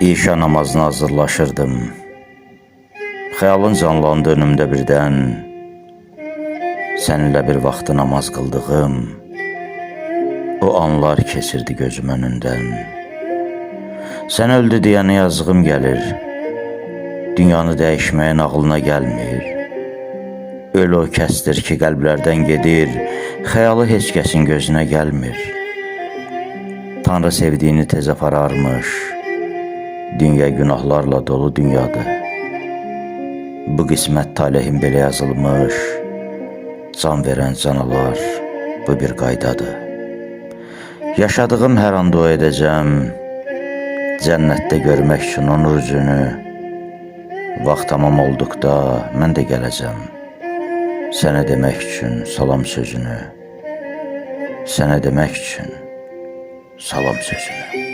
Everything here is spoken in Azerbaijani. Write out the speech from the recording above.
İşa namazına hazırlaşırdım. Xəyalın canlandı önümdə birdən. Səninlə bir vaxtı namaz qıldığım o anlar keçirdi gözüm önündən. Sən öldü deyəni yazığım gəlir. Dünyanı dəyişməyin ağlına gəlmir. Öl o kəsdir ki, qəlblərdən gedir. Xəyalı heç kəsin gözünə gəlmir. Tanrı sevdiyini tez apararmış. Dünya günahlarla dolu dünyadır. Bu qismət talihim belə yazılmış. Can verən canalar bu bir qaydadır. Yaşadığım hər an dua edəcəm. Cənnətdə görmək üçün onun üzünü. Vaxt tamam olduqda mən də gələcəm. Sənə demək üçün salam sözünü. Sənə demək üçün salam sözünü.